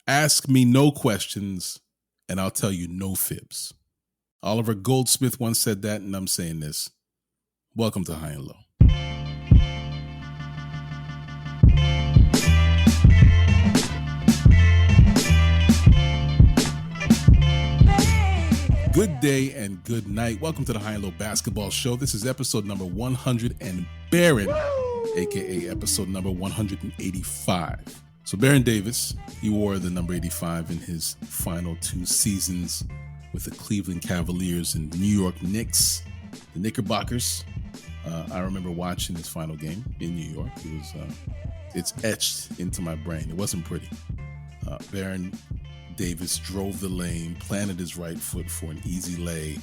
Ask me no questions, and I'll tell you no fibs. Oliver Goldsmith once said that, and I'm saying this. Welcome to High and Low. Good day and good night. Welcome to the High and Low Basketball Show. This is episode number 100 and Baron, aka episode number 185. So Baron Davis, he wore the number 85 in his final 2 seasons with the Cleveland Cavaliers and the New York Knicks, the Knickerbockers. I remember watching his final game in New York. It's etched into my brain. It wasn't pretty. Baron Davis drove the lane, planted his right foot for an easy lay,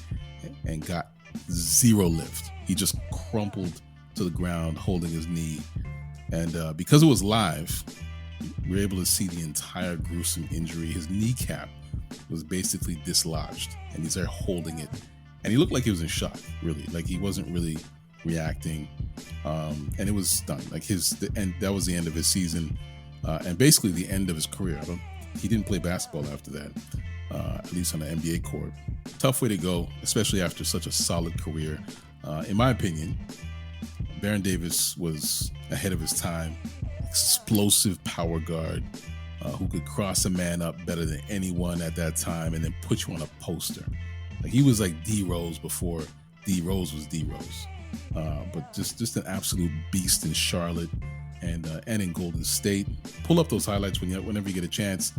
and got zero lift. He just crumpled to the ground, holding his knee. And because it was live, we were able to see the entire gruesome injury. His kneecap was basically dislodged, and he's there holding it. And he looked like he was in shock, really. Like he wasn't really reacting. And it was done. Like that was the end of his season, and basically the end of his career. He didn't play basketball after that, at least on the NBA court. Tough way to go, especially after such a solid career. In my opinion, Baron Davis was ahead of his time. Explosive power guard who could cross a man up better than anyone at that time and then put you on a poster. Like he was like D Rose before D Rose was D Rose. But just an absolute beast in Charlotte and in Golden State. Pull up those highlights whenever you get a chance.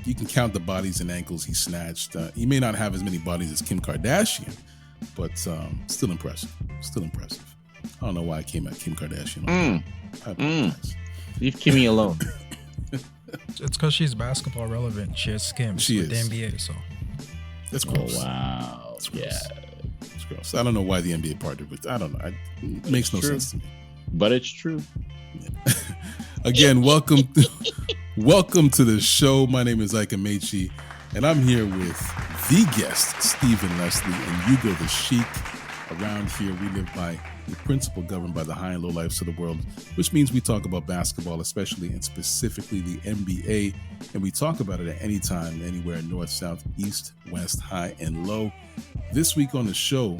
You can count the bodies and ankles he snatched. He may not have as many bodies as Kim Kardashian, but still impressive. Still impressive. I don't know why I came at Kim Kardashian. Leave Kimmy alone. It's because she's basketball relevant. She has skims with the NBA, so. That's gross. Oh, wow. That's gross. Yeah. It's gross. I don't know why the NBA partnered with. I don't know. It makes no sense to me. But it's true. Yeah. Again, welcome to the show. My name is Ike Amaechi, and I'm here with the guest, Steven Leslie and Ugo the Sheik. Around here, we live by the principle governed by the high and low lives of the world, which means we talk about basketball, especially and specifically the NBA, and we talk about it at any time, anywhere, north, south, east, west, high, and low. This week on the show,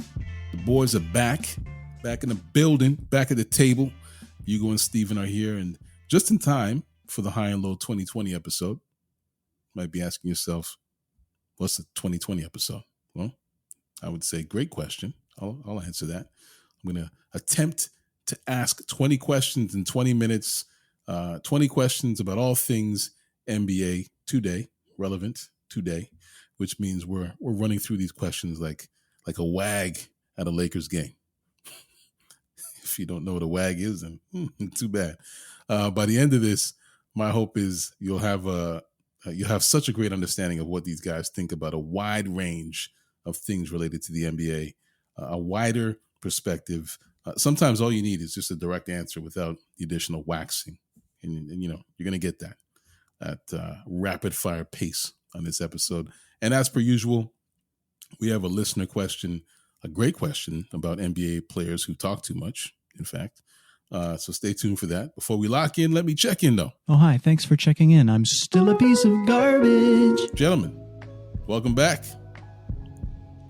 the boys are back in the building, back at the table. Ugo and Steven are here, and just in time for the High and Low 2020 episode. You might be asking yourself, what's the 2020 episode? Well, I would say great question. I'll answer that. I'm going to attempt to ask 20 questions in 20 minutes, 20 questions about all things NBA today, relevant today, which means we're running through these questions like a wag at a Lakers game. If you don't know what a wag is, then too bad. By the end of this, my hope is you'll have such a great understanding of what these guys think about a wide range of things related to the NBA, a wider perspective. Sometimes all you need is just a direct answer without the additional waxing, and you're going to get that at rapid fire pace on this episode. And as per usual, we have a listener question, a great question about NBA players who talk too much. In fact, so stay tuned for that. Before we lock in, let me check in though. Oh, hi. Thanks for checking in. I'm still a piece of garbage. Gentlemen, welcome back.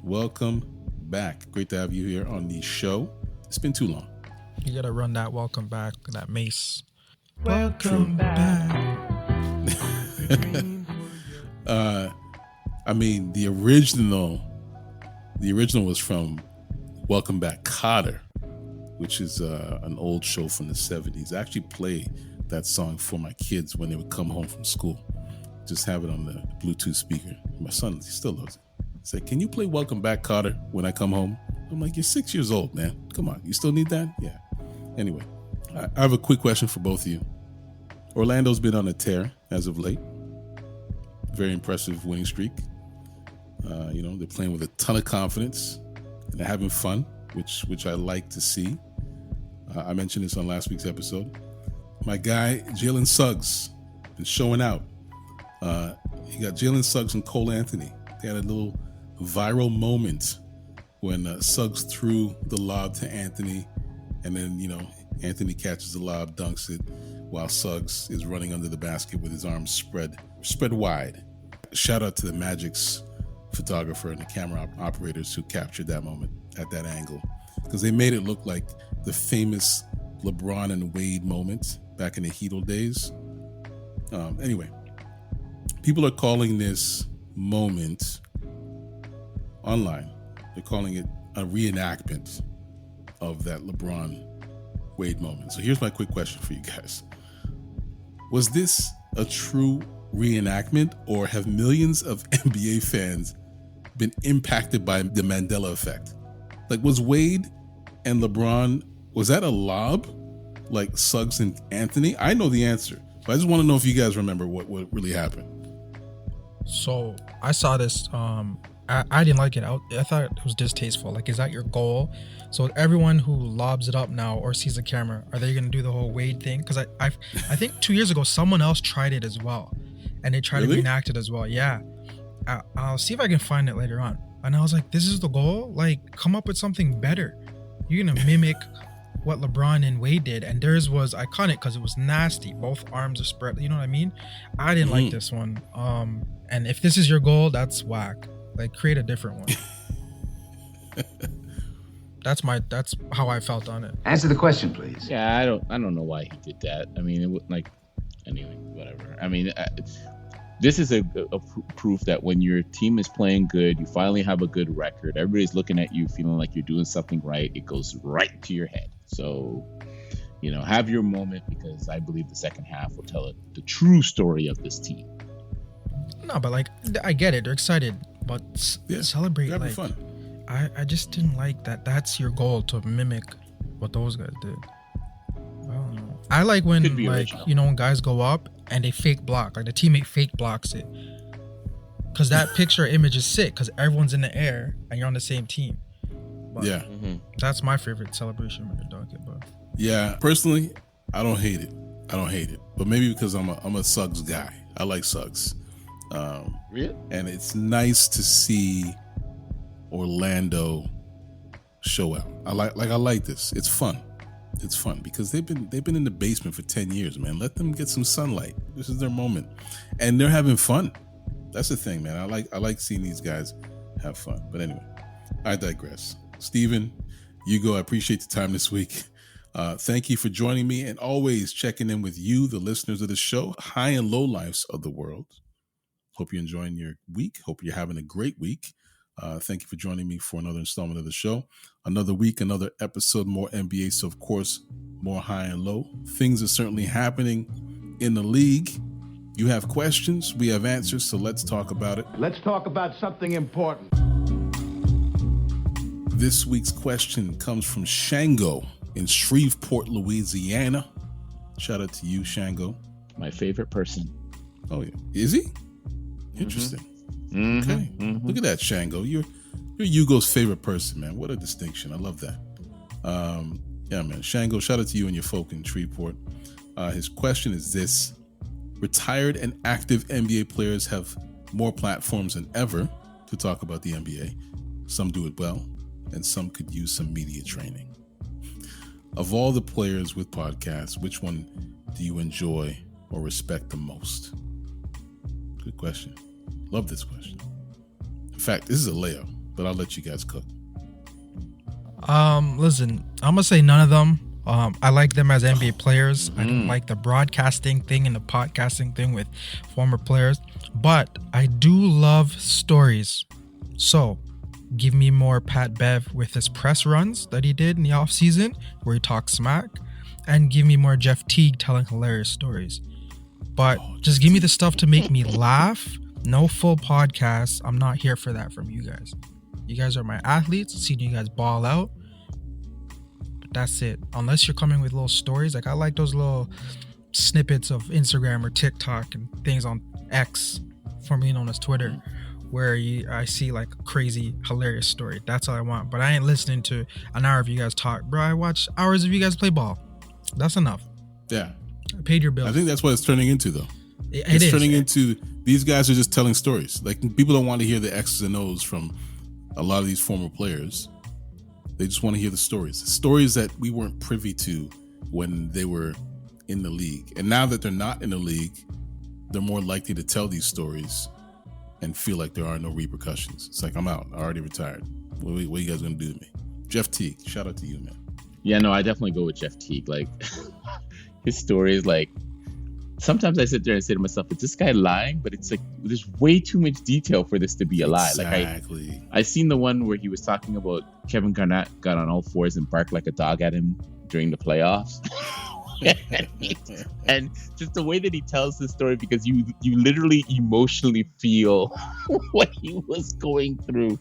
Welcome back. Great to have you here on the show. It's been too long. You got to run that welcome back, that mace. Welcome back. I mean, the original was from Welcome Back, Kotter, which is an old show from the 70s. I actually play that song for my kids when they would come home from school. Just have it on the Bluetooth speaker. My son, he still loves it. He's like, can you play Welcome Back, Kotter when I come home? I'm like, you're 6 years old, man. Come on. You still need that? Yeah. Anyway, I have a quick question for both of you. Orlando's been on a tear as of late. Very impressive winning streak. They're playing with a ton of confidence and they're having fun, which I like to see. I mentioned this on last week's episode. My guy, Jalen Suggs, been showing out. You got Jalen Suggs and Cole Anthony. They had a little viral moment when Suggs threw the lob to Anthony, and then, Anthony catches the lob, dunks it, while Suggs is running under the basket with his arms spread spread wide. Shout out to the Magic's photographer and the camera operators who captured that moment at that angle, because they made it look like the famous LeBron and Wade moment back in the Heat days. Anyway, people are calling this moment online, they're calling it a reenactment of that LeBron Wade moment. So here's my quick question for you guys. Was this a true reenactment, or have millions of NBA fans been impacted by the Mandela effect? Like, was Wade and LeBron, was that a lob like Suggs and Anthony? I know the answer, but I just want to know if you guys remember what really happened. So I saw this. I didn't like it. I thought it was distasteful. Like, is that your goal? So everyone who lobs it up now or sees the camera, are they going to do the whole Wade thing? Because I think 2 years ago someone else tried it as well, and they tried to reenact it as well. Yeah, I'll see if I can find it later on. And I was like, this is the goal? Like, come up with something better. You're gonna mimic what LeBron and Wade did, and theirs was iconic because it was nasty. Both arms are spread. You know what I mean? I didn't like this one. And if this is your goal, that's whack. Like, create a different one. That's how I felt on it. Answer the question, please. Yeah, I don't know why he did that. I mean, it would, like, anyway, whatever. I mean, this is a proof that when your team is playing good, you finally have a good record, everybody's looking at you feeling like you're doing something right, it goes right to your head. So, have your moment, because I believe the second half will tell the true story of this team. No, but like, I get it, they're excited, but celebrate. Like, fun. I just didn't like that. That's your goal, to mimic what those guys did. I don't know. I like when, like, when guys go up and they fake block, like the teammate fake blocks it, because that picture image is sick, because everyone's in the air and you're on the same team. But that's my favorite celebration when you're dunking. But yeah, personally, I don't hate it. But maybe because I'm a Suggs guy. I like Suggs. Really? And it's nice to see Orlando show out. I like this. It's fun. It's fun because they've been in the basement for 10 years, man. Let them get some sunlight. This is their moment, and they're having fun. That's the thing, man. I like seeing these guys have fun. But anyway, I digress. Steven, Ugo, I appreciate the time this week. Thank you for joining me, and always checking in with you, the listeners of the show, high and low lives of the world. Hope you're enjoying your week. Hope you're having a great week. Thank you for joining me for another installment of the show. Another week, another episode, more NBA. So, of course, more high and low. Things are certainly happening in the league. You have questions, we have answers, so let's talk about it. Let's talk about something important. This week's question comes from Shango in Shreveport, Louisiana. Shout out to you, Shango. My favorite person. Oh, yeah. Is he? Interesting. Mm-hmm. Okay. Mm-hmm. Look at that, Shango. You're Ugo's favorite person, man. What a distinction. I love that. Yeah, man. Shango, shout out to you and your folk in Shreveport. His question is this. Retired and active NBA players have more platforms than ever to talk about the NBA. Some do it well, and some could use some media training. Of all the players with podcasts, which one do you enjoy or respect the most? Good question. Love this question. In fact, this is a layup, but I'll let you guys cook. Listen, I'm gonna say none of them. I like them as NBA players. I don't like the broadcasting thing and the podcasting thing with former players, but I do love stories. So give me more Pat Bev with his press runs that he did in the offseason where he talks smack, and give me more Jeff Teague telling hilarious stories. But just give me the stuff to make me laugh. No full podcasts. I'm not here for that from you guys. You guys are my athletes. Seeing you guys ball out. But that's it. Unless you're coming with little stories. Like, I like those little snippets of Instagram or TikTok and things on X, formerly known as Twitter, where I see like a crazy, hilarious story. That's all I want. But I ain't listening to an hour of you guys talk. Bro, I watch hours of you guys play ball. That's enough. Yeah. I paid your bills. I think that's what it's turning into, though. It's turning into, these guys are just telling stories. Like, people don't want to hear the X's and O's from a lot of these former players. They just want to hear the stories that we weren't privy to when they were in the league. And now that they're not in the league, they're more likely to tell these stories and feel like there are no repercussions. It's like, I'm out. I already retired. What are you guys going to do to me? Jeff Teague, shout out to you, man. Yeah, no, I definitely go with Jeff Teague. Like, his stories, like, sometimes I sit there and say to myself, is this guy lying? But it's like, there's way too much detail for this to be a lie. Exactly. Like, I seen the one where he was talking about Kevin Garnett got on all fours and barked like a dog at him during the playoffs. And just the way that he tells the story, because you literally emotionally feel what he was going through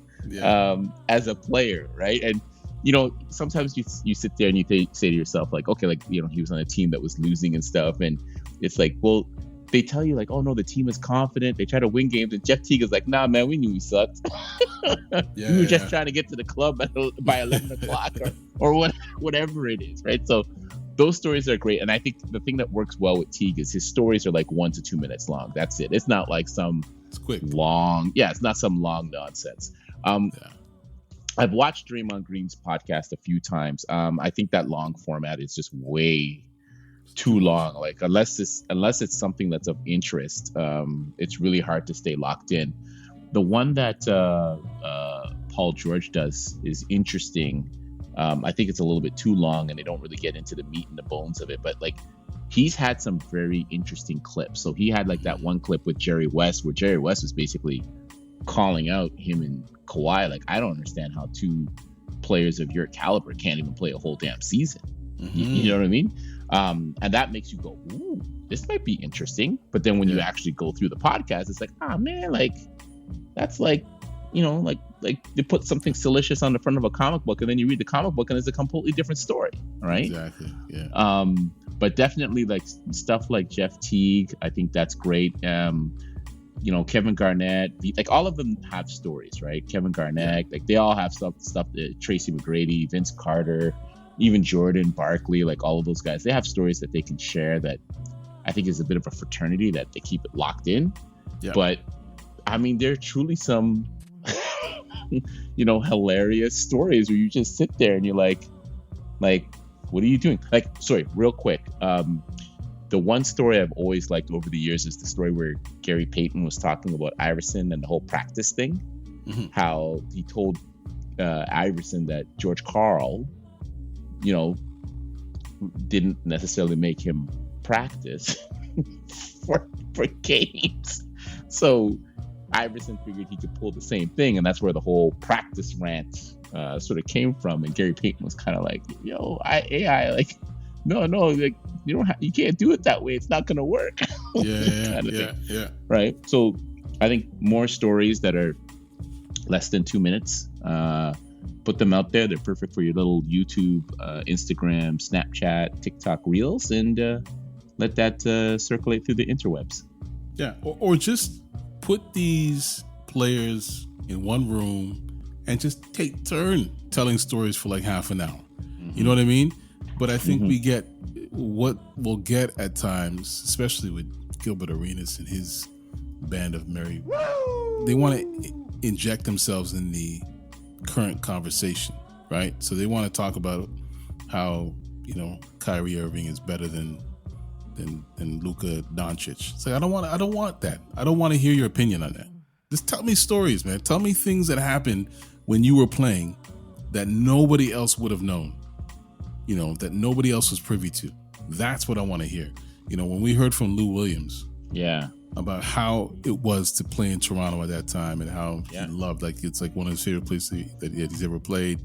as a player, right? And sometimes you sit there and you say to yourself, like, okay, like, he was on a team that was losing and stuff, and it's like, well, they tell you like, oh no, the team is confident, they try to win games, and Jeff Teague is like, nah, man, we knew we sucked. We were just trying to get to the club by 11 o'clock or whatever it is, right? So those stories are great, and I think the thing that works well with Teague is his stories are like 1 to 2 minutes long. That's it. It's not like some long, it's not some long nonsense. I've watched Draymond Green's podcast a few times. I think that long format is just way too long. Like, unless it's something that's of interest, it's really hard to stay locked in. The one that Paul George does is interesting. I think it's a little bit too long, and they don't really get into the meat and the bones of it. But like, he's had some very interesting clips. So he had like that one clip with Jerry West, where Jerry West was basically calling out him and Kawhi. Like, I don't understand how two players of your caliber can't even play a whole damn season. You know what I mean? And that makes you go, ooh, this might be interesting. But then when you actually go through the podcast, it's like, man, like, that's like, like they put something salacious on the front of a comic book, and then you read the comic book and it's a completely different story, right? Exactly. Yeah. But definitely, like, stuff like Jeff Teague, I think that's great. Kevin Garnett, like, all of them have stories, right? Kevin Garnett, like, they all have stuff that Tracy McGrady, Vince Carter, even Jordan, Barkley, like, all of those guys, they have stories that they can share that I think is a bit of a fraternity that they keep it locked in. Yeah. But I mean, there are truly some hilarious stories where you just sit there and you're like, what are you doing? Like, sorry, real quick. The one story I've always liked over the years is the story where Gary Payton was talking about Iverson and the whole practice thing. How he told Iverson that George Karl, didn't necessarily make him practice for games. So Iverson figured he could pull the same thing, and that's where the whole practice rant sort of came from. And Gary Payton was kind of like, AI, like, no, like, you can't do it that way. It's not gonna work. Yeah. Right. So I think more stories that are less than 2 minutes. Put them out there. They're perfect for your little YouTube, Instagram, Snapchat, TikTok reels, and let that circulate through the interwebs. Yeah, or just put these players in one room and just take turn telling stories for like half an hour. You know what I mean? But I think we get what we'll get at times, especially with Gilbert Arenas and his band of merry. They want to inject themselves in the current conversation, right? So they want to talk about how Kyrie Irving is better than Luka Doncic. It's like, I don't want that. I don't want to hear your opinion on that. Just tell me stories, man. Tell me things that happened when you were playing that nobody else would have known, that nobody else was privy to. That's what I want to hear. When we heard from Lou Williams, about how it was to play in Toronto at that time and how he loved, like, it's like one of his favorite places that he's ever played.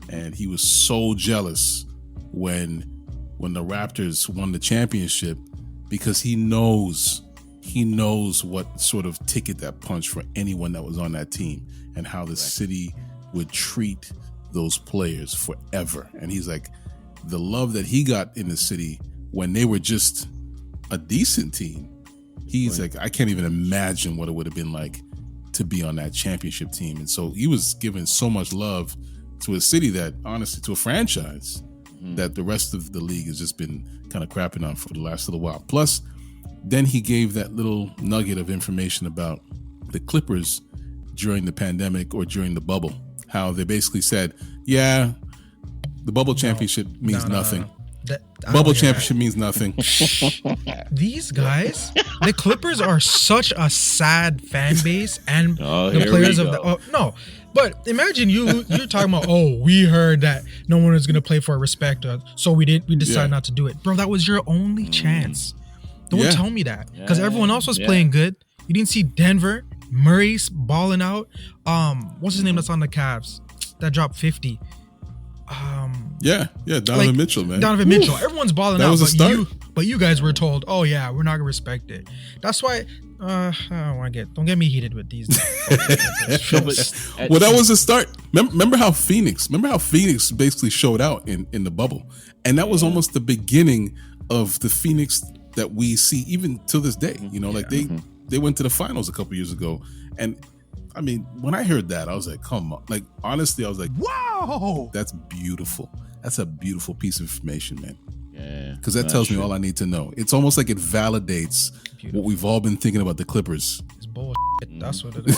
And he was so jealous when the Raptors won the championship, because he knows what sort of ticket that punched for anyone that was on that team, and how the city would treat those players forever. And he's like, the love that he got in the city when they were just a decent team, he's like, I can't even imagine what it would have been like to be on that championship team. And so he was giving so much love to a city that, honestly, to a franchise that the rest of the league has just been kind of crapping on for the last little while. Plus, then he gave that little nugget of information about the Clippers during the pandemic or during the bubble, how they basically said, the bubble championship means nothing. I Bubble don't hear championship means nothing. that. These guys, the Clippers are such a sad fan base, and the players of the. Oh, no, but imagine you're talking about. Oh, we heard that no one is gonna play for respect, so we decided not to do it, bro. That was your only chance. Don't tell me that, because everyone else was playing good. You didn't see Denver, Murray's balling out. What's his name that's on the Cavs that dropped 50? Donovan Mitchell, man. Donovan Mitchell. Everyone's balling that out, was a start. But you guys were told, oh yeah, we're not gonna respect it. That's why don't get me heated with these. Well, that was a start. Remember how Phoenix basically showed out in the bubble, and that was almost the beginning of the Phoenix that we see even to this day. You know, like they went to the finals a couple years ago, and I mean, when I heard that, I was like, come on. Like, honestly, I was like, wow, that's beautiful. That's a beautiful piece of information, man. Yeah. Because that tells me all I need to know. It's almost like it validates what we've all been thinking about the Clippers. It's bullshit. That's what it is.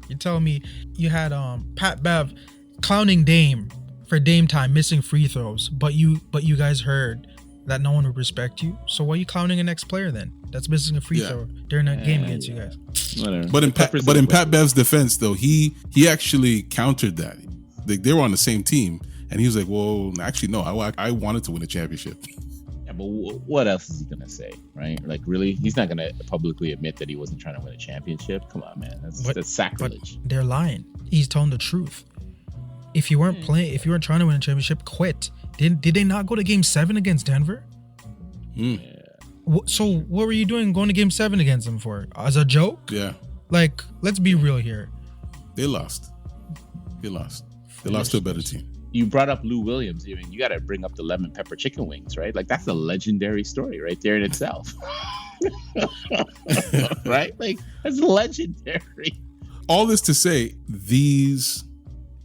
You telling me you had Pat Bev clowning Dame for Dame time, missing free throws, but you guys heard that no one would respect you. So why are you clowning a next player then? That's missing a free throw during that game against you guys. Whatever. But in Pat Bev's defense, though, he actually countered that. They were on the same team, and he was like, "Well, actually, no. I wanted to win a championship." Yeah, but what else is he gonna say, right? Like, really, he's not gonna publicly admit that he wasn't trying to win a championship. Come on, man, that's sacrilege. But they're lying. He's telling the truth. If you weren't trying to win a championship, quit. Did they not go to Game 7 against Denver? Yeah. So what were you doing going to Game 7 against them for? As a joke? Yeah. Like, let's be real here. They lost. They lost to a better team. You brought up Lou Williams. I mean, you got to bring up the lemon pepper chicken wings, right? Like, that's a legendary story right there in itself. Right? Like, that's legendary. All this to say, these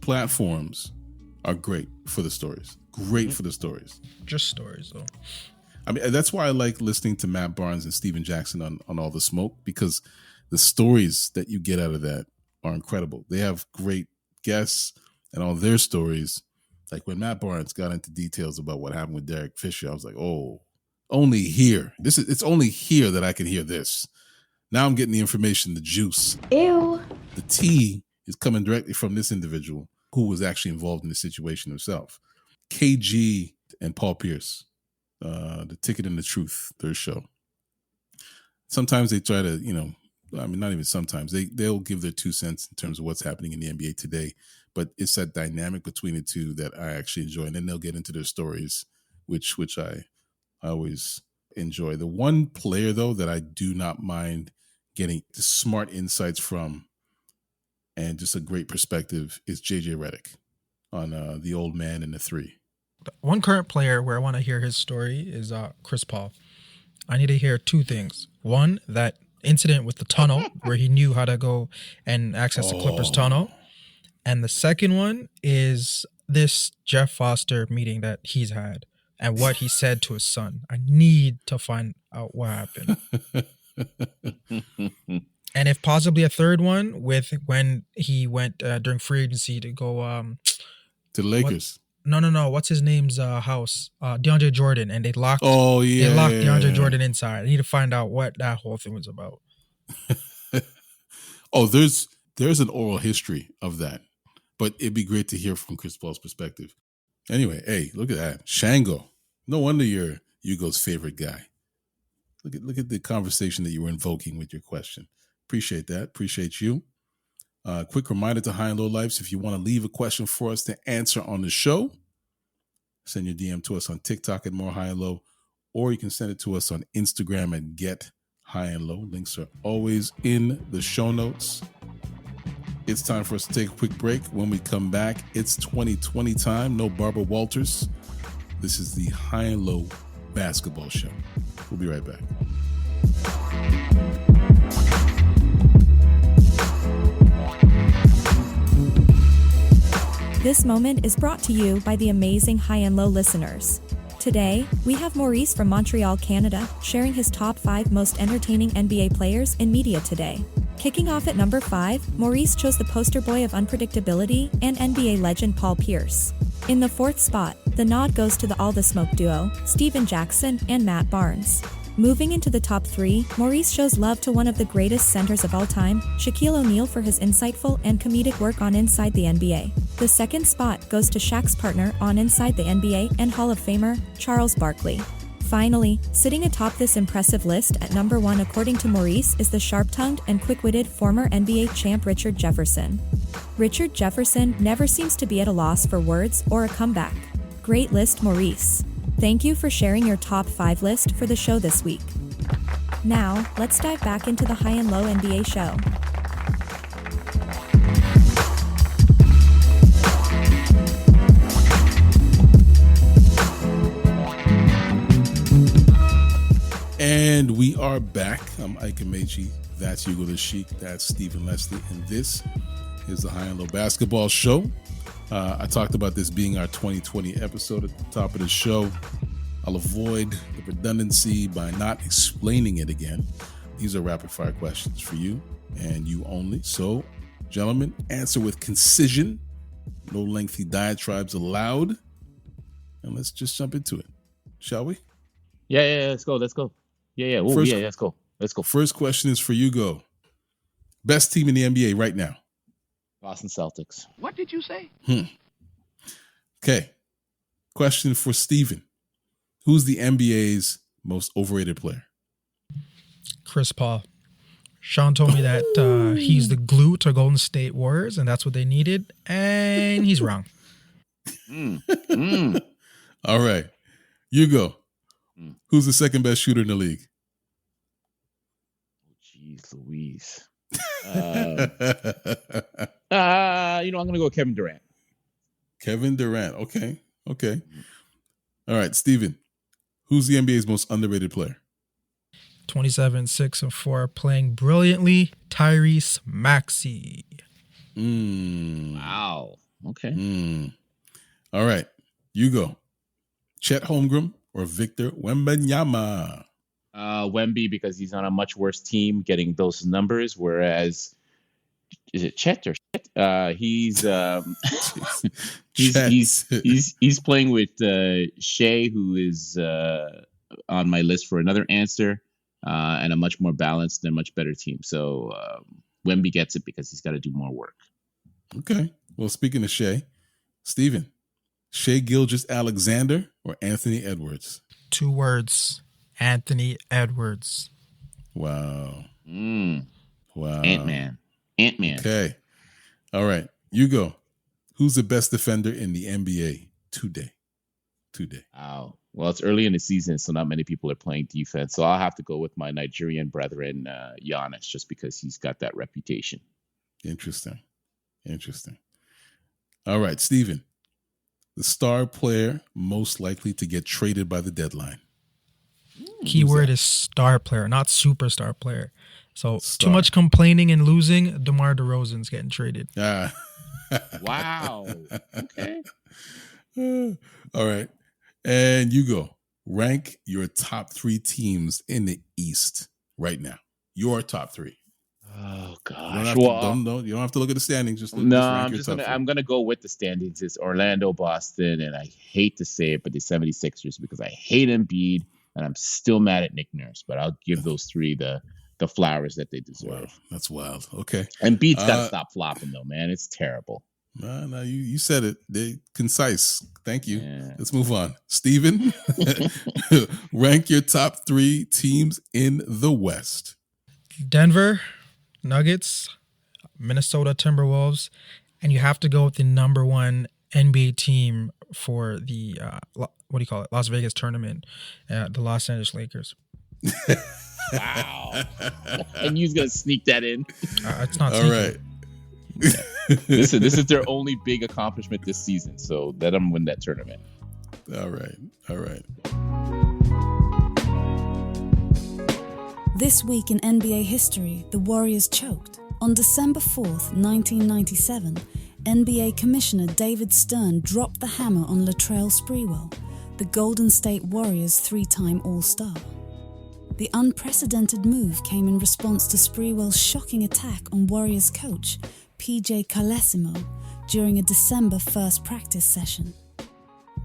platforms are great for the stories. Great for the stories. Just stories, though. I mean, that's why I like listening to Matt Barnes and Steven Jackson on All the Smoke, because the stories that you get out of that are incredible. They have great guests and all their stories. Like when Matt Barnes got into details about what happened with Derek Fisher, I was like, oh, only here. It's only here that I can hear this. Now I'm getting the information, the juice. Ew. The tea is coming directly from this individual who was actually involved in the situation himself. KG and Paul Pierce, The Ticket and the Truth, their show. Sometimes they try to, not even sometimes, they'll give their 2 cents in terms of what's happening in the NBA today, but it's that dynamic between the two that I actually enjoy. And then they'll get into their stories, which I always enjoy. The one player, though, that I do not mind getting smart insights from and just a great perspective is JJ Redick on The Old Man and the Three. One current player where I want to hear his story is Chris Paul. I need to hear 2 things. One, that incident with the tunnel where he knew how to go and access the Clippers tunnel. And the second one is this Jeff Foster meeting that he's had and what he said to his son. I need to find out what happened. And if possibly a third one with when he went during free agency to go to the Lakers. No. What's his name's house? DeAndre Jordan, and they locked. Oh yeah. They locked DeAndre Jordan inside. I need to find out what that whole thing was about. There's an oral history of that, but it'd be great to hear from Chris Paul's perspective. Anyway, hey, look at that, Shango. No wonder you're Ugo's favorite guy. Look at the conversation that you were invoking with your question. Appreciate that. Appreciate you. Quick reminder to High and Low Lives, if you want to leave a question for us to answer on the show, send your DM to us on TikTok at More High and Low, or you can send it to us on Instagram at Get High and Low. Links are always in the show notes. It's time for us to take a quick break. When we come back, it's 2020 time. No Barbara Walters. This is the High and Low Basketball Show. We'll be right back. This moment is brought to you by the amazing High and Low listeners. Today, we have Maurice from Montreal, Canada, sharing his top 5 most entertaining NBA players in media today. Kicking off at number 5, Maurice chose the poster boy of unpredictability and NBA legend Paul Pierce. In the 4th spot, The nod goes to the All the Smoke duo, Steven Jackson and Matt Barnes. Moving into the top 3, Maurice shows love to one of the greatest centers of all time, Shaquille O'Neal, for his insightful and comedic work on Inside the NBA. The second spot goes to Shaq's partner on Inside the NBA and Hall of Famer, Charles Barkley. Finally, sitting atop this impressive list at number 1 according to Maurice is the sharp-tongued and quick-witted former NBA champ Richard Jefferson. Richard Jefferson never seems to be at a loss for words or a comeback. Great list, Maurice. Thank you for sharing your top 5 list for the show this week. Now, let's dive back into the high and low NBA show. And we are back. I'm Ike Amaechi. That's Ugo the Sheik. That's Stephen Leslie. And this is the High and Low Basketball Show. I talked about this being our 2020 episode at the top of the show. I'll avoid the redundancy by not explaining it again. These are rapid fire questions for you and you only. So, gentlemen, answer with concision. No lengthy diatribes allowed. And let's just jump into it. Shall we? Yeah. Let's go. Yeah. Ooh, First, let's go. First question is for Ugo. Best team in the NBA right now? Boston Celtics. What did you say? Okay. Question for Steven. Who's the NBA's most overrated player? Chris Paul. Sean told me that he's the glue to Golden State Warriors, and that's what they needed, and he's wrong. All right. Ugo. Who's the second best shooter in the league? Jeez Louise. I'm going to go Kevin Durant. Kevin Durant. Okay. All right, Steven. Who's the NBA's most underrated player? 27, 6, and 4, playing brilliantly, Tyrese Maxey. Wow. Okay. All right. Ugo. Chet Holmgren or Victor Wembanyama? Wemby, because he's on a much worse team getting those numbers, whereas is it Chet or Chet? He's playing with Shea, who is on my list for another answer, and a much more balanced and much better team. So Wemby gets it because he's got to do more work. Okay. Well, speaking of Shea, Steven, Shea Gilgeous-Alexander or Anthony Edwards? 2 words. Anthony Edwards. Wow. Wow. Ant-Man. Okay. All right. Ugo. Who's the best defender in the NBA today? Wow. Well, it's early in the season, so not many people are playing defense. So I'll have to go with my Nigerian brethren, Giannis, just because he's got that reputation. Interesting. All right, Steven. The star player most likely to get traded by the deadline. Keyword is star player, not superstar player. So Star. too much complaining and losing, DeMar DeRozan's getting traded. Wow. Okay. All right. And Ugo, rank your top 3 teams in the East right now. Your top 3. Oh You gosh. don't have to look at the standings. Just rank I'm gonna go with the standings. It's Orlando, Boston, and I hate to say it, but the 76ers, because I hate Embiid and I'm still mad at Nick Nurse. But I'll give those 3 the flowers that they deserve. Wow, that's wild. Okay. Embiid's got to stop flopping though, man. It's terrible. No, you said it. They concise. Thank you. Yeah. Let's move on. Steven, rank your top 3 teams in the West. Denver Nuggets, Minnesota Timberwolves, and you have to go with the number 1 NBA team for the Las Vegas tournament, the Los Angeles Lakers. Wow. And you're gonna sneak that in. It's not All sneaky. right. This is their only big accomplishment this season, so let them win that tournament. All right. This week in NBA history, the Warriors choked. On December 4th, 1997, NBA Commissioner David Stern dropped the hammer on Latrell Sprewell, the Golden State Warriors' 3-time All-Star. The unprecedented move came in response to Sprewell's shocking attack on Warriors coach PJ Carlesimo during a December 1st practice session.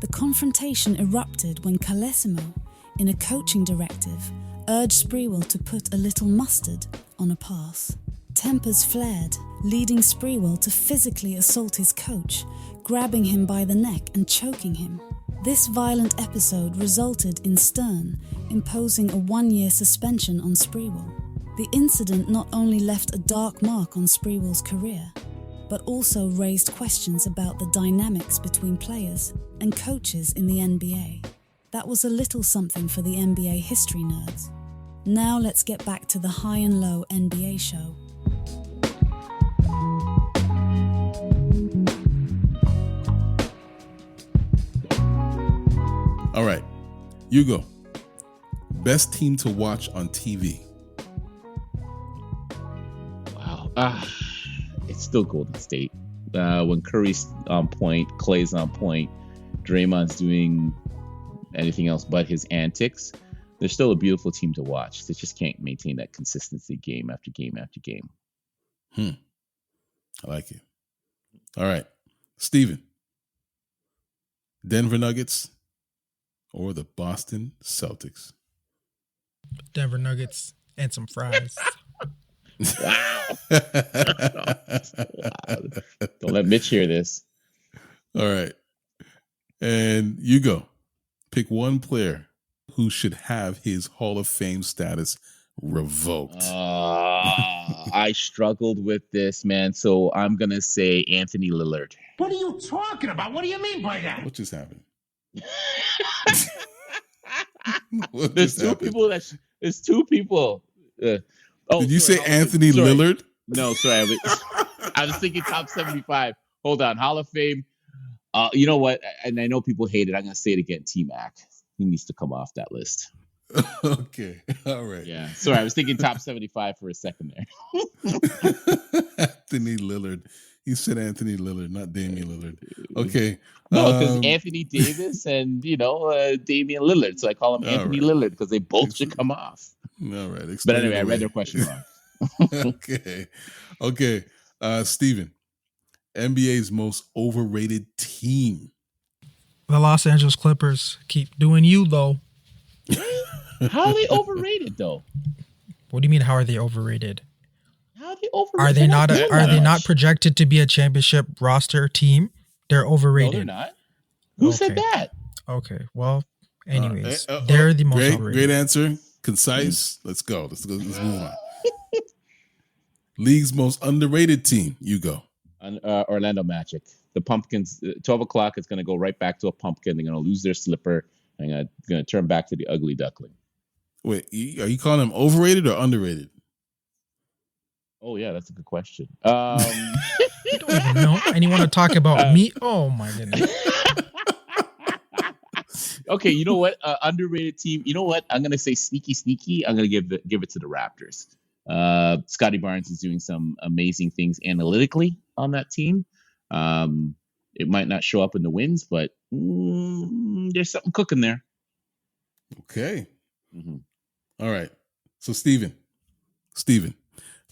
The confrontation erupted when Carlesimo, in a coaching directive, urged Sprewell to put a little mustard on a pass. Tempers flared, leading Sprewell to physically assault his coach, grabbing him by the neck and choking him. This violent episode resulted in Stern imposing a 1-year suspension on Sprewell. The incident not only left a dark mark on Sprewell's career, but also raised questions about the dynamics between players and coaches in the NBA. That was a little something for the NBA history nerds. Now let's get back to the high and low NBA show. All right, Ugo, best team to watch on TV. Wow. It's still Golden State. When Curry's on point, Clay's on point, Draymond's doing anything else but his antics, they're still a beautiful team to watch. They just can't maintain that consistency game after game after game. I like it. All right, Steven, Denver Nuggets or the Boston Celtics? Denver Nuggets and some fries. Wow. Don't let Mitch hear this. All right. And Ugo, pick one player who should have his Hall of Fame status revoked. I struggled with this, man. So I'm going to say Anthony Lillard. What are you talking about? What do you mean by that? What just happened? There's two people. There's two people. Did you say Anthony Lillard? No, sorry. I was thinking top 75. Hold on. Hall of Fame. You know what? And I know people hate it. I'm going to say it again. T-Mac. He needs to come off that list. Okay. All right. Yeah. Sorry. I was thinking top 75 for a second there. Anthony Lillard. You said Anthony Lillard, not Damian Lillard. Okay. No, because Anthony Davis and, Damian Lillard. So I call him Anthony Lillard because they both should come off. All right. But anyway, I read their question wrong. Okay. Steven, NBA's most overrated team. The Los Angeles Clippers keep doing you, though. How are they overrated, though? What do you mean, how are they overrated? How are they overrated? Are they not projected to be a championship roster team? They're overrated. No, they're not. Who said that? Okay. Well, anyways, they're the most overrated. Great answer. Concise. Let's go. Let's move on. League's most underrated team. You go. Orlando Magic. The Pumpkins. 12 o'clock. It's going to go right back to a pumpkin. They're going to lose their slipper and going to turn back to the ugly duckling. Wait, are you calling them overrated or underrated? Oh yeah, that's a good question. You don't even know. And you want to talk about me? Oh my goodness. Okay, you know what? Underrated team. You know what? I'm gonna say sneaky. I'm gonna give it to the Raptors. Scotty Barnes is doing some amazing things analytically on that team. It might not show up in the wins, but there's something cooking there. Okay. Mm-hmm. All right. So Steven,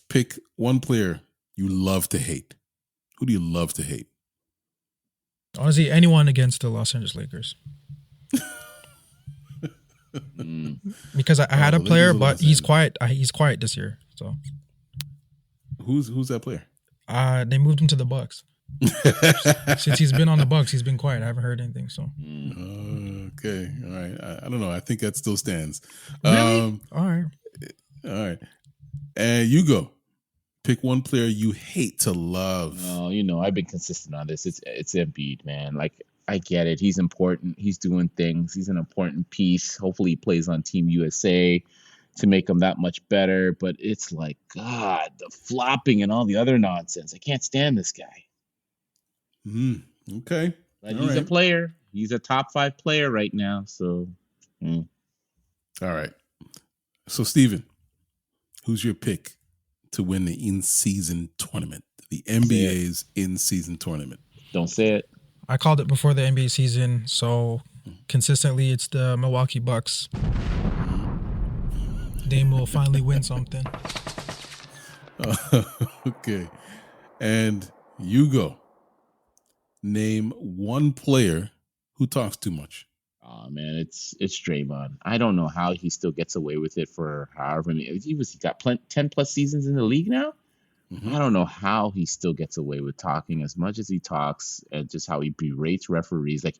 pick one player you love to hate. Who do you love to hate? Honestly, anyone against the Los Angeles Lakers. Because I had a player, but he's quiet. He's quiet this year. So who's that player? They moved him to the Bucks. Since he's been on the Bucks, he's been quiet. I haven't heard anything. So okay, all right. I don't know. I think that still stands. Really? All right. And you go. Pick one player you hate to love. Oh, I've been consistent on this. It's Embiid, man. Like, I get it. He's important. He's doing things. He's an important piece. Hopefully he plays on Team USA to make him that much better. But it's like, God, the flopping and all the other nonsense. I can't stand this guy. Okay. But he's a player. He's a top 5 player right now. So, All right. So, Steven, who's your pick to win the in-season tournament? The NBA's in-season tournament. Don't say it. I called it before the NBA season, so consistently it's the Milwaukee Bucks. Dame will finally win something. Okay. And you go. Name one player Who talks too much? Oh man, it's Draymond. I don't know how he still gets away with it for however many. He got 10 plus seasons in the league now. I don't know how he still gets away with talking as much as he talks, and just how he berates referees. Like,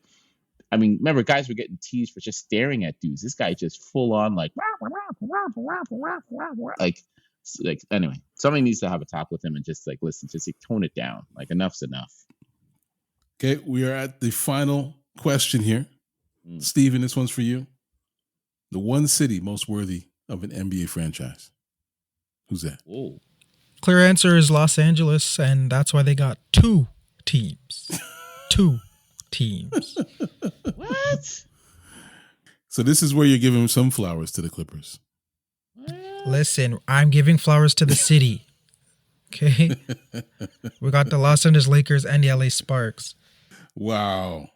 I mean, remember, guys were getting teased for just staring at dudes. This guy just full on like anyway. Somebody needs to have a talk with him and just like listen, just like, tone it down. Like, enough's enough. Okay, we are at the final question here. Steven, this one's for you. The one city most worthy of an NBA franchise. Who's that? Whoa. Clear answer is Los Angeles, and that's why they got 2 teams. 2 teams. What? So this is where you're giving some flowers to the Clippers. Listen, I'm giving flowers to the city. Okay? We got the Los Angeles Lakers and the LA Sparks. Wow.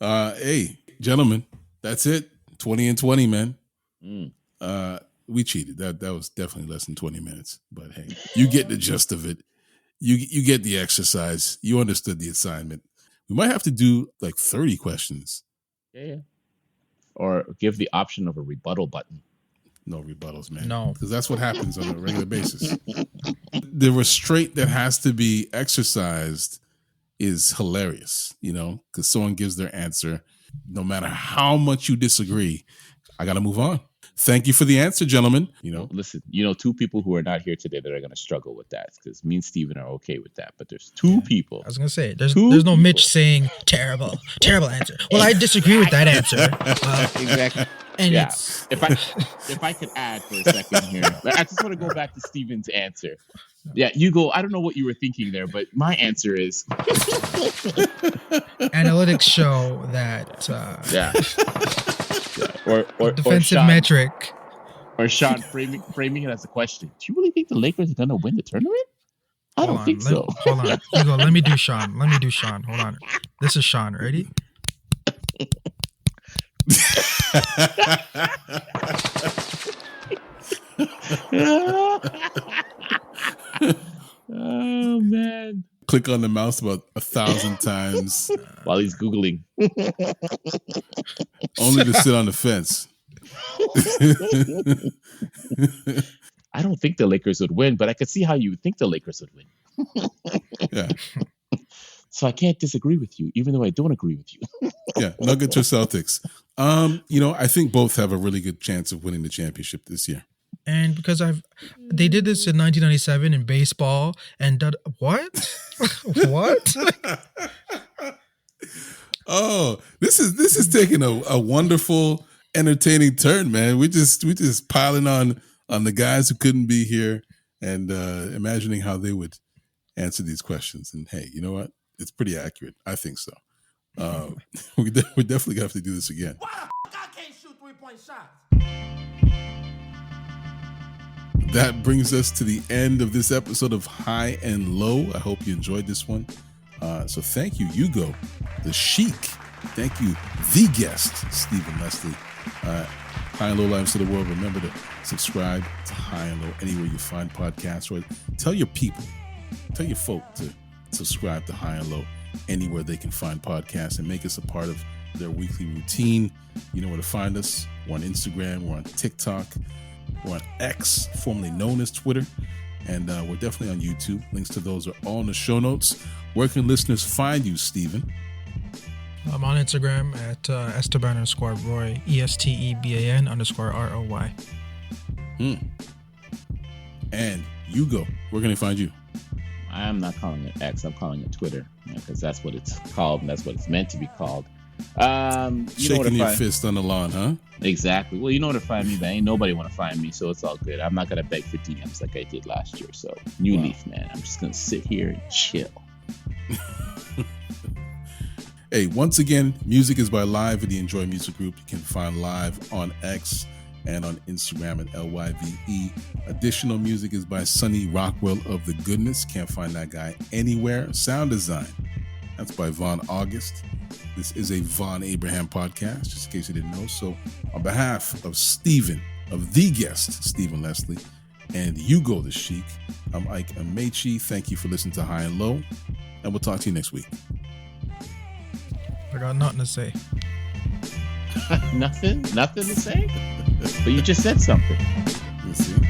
Hey, gentlemen, that's it. 20 and 20, man. We cheated. That was definitely less than 20 minutes. But hey, you get the gist of it. You get the exercise. You understood the assignment. We might have to do like 30 questions. Yeah. Or give the option of a rebuttal button. No rebuttals, man. No. Because that's what happens on a regular basis. The restraint that has to be exercised is hilarious, because someone gives their answer. No matter how much you disagree, I got to move on. Thank you for the answer, gentlemen. Listen, 2 people who are not here today that are going to struggle with that, because me and Steven are okay with that. But there's 2 people. I was going to say, there's no Mitch saying terrible answer. Well, I disagree with that answer. Exactly. And yeah. If I could add for a second here, I just want to go back to Steven's answer. Yeah, Ugo, I don't know what you were thinking there, but my answer is analytics show that or defensive Sean, metric. Or Sean framing it as a question. Do you really think the Lakers are gonna win the tournament? I don't think so. Hold on. Ugo, let me do Sean. Hold on. This is Sean. Ready? Oh man. Click on the mouse about 1,000 times while he's Googling. Only to sit on the fence. I don't think the Lakers would win, but I could see how you would think the Lakers would win. Yeah. So I can't disagree with you, even though I don't agree with you. Yeah, Nuggets or Celtics. I think both have a really good chance of winning the championship this year. And because they did this in 1997 in baseball, and what? What? Oh, this is taking a wonderful, entertaining turn, man. We just piling on the guys who couldn't be here and imagining how they would answer these questions. And hey, you know what? It's pretty accurate. I think so. We definitely have to do this again. Why the fuck I can't shoot 3-point shots? That brings us to the end of this episode of High and Low. I hope you enjoyed this one. So thank you, Ugo the Sheik. Thank you, the guest, Steven Leslie. High and Low Lives to the World. Remember to subscribe to High and Low anywhere you find podcasts. Or tell your people, tell your folk to subscribe to High and Low anywhere they can find podcasts and make us a part of their weekly routine. You know where to find us. We're on Instagram. We're on TikTok. We're on X, formerly known as Twitter. And we're definitely on YouTube. Links to those are all in the show notes. Where can listeners find you, Steven? I'm on Instagram at Esteban_Roy, ESTEBAN_ROY. And Ugo, where can they find you? I'm not calling it X. I'm calling it Twitter, because that's what it's called and that's what it's meant to be called. Shaking your fist on the lawn, huh? Exactly. Well, you know where to find me, but ain't nobody want to find me, so it's all good. I'm not gonna beg for DMs like I did last year. So new leaf, man. I'm just gonna sit here and chill. Hey, once again, music is by Live in the Enjoy Music Group. You can find Live on X and on Instagram at LYVE. Additional music is by Sonny Rockwell of The Goodness. Can't find that guy anywhere. Sound design, that's by Vonn+Abrahamm. This is a Vonn+Abrahamm podcast, just in case you didn't know. So on behalf of Steven, of the guest, Steven Leslie, and Ugo the Sheik, I'm Ike Amaechi. Thank you for listening to High and Low, and we'll talk to you next week. I got nothing to say. Nothing to say. But you just said something. You see?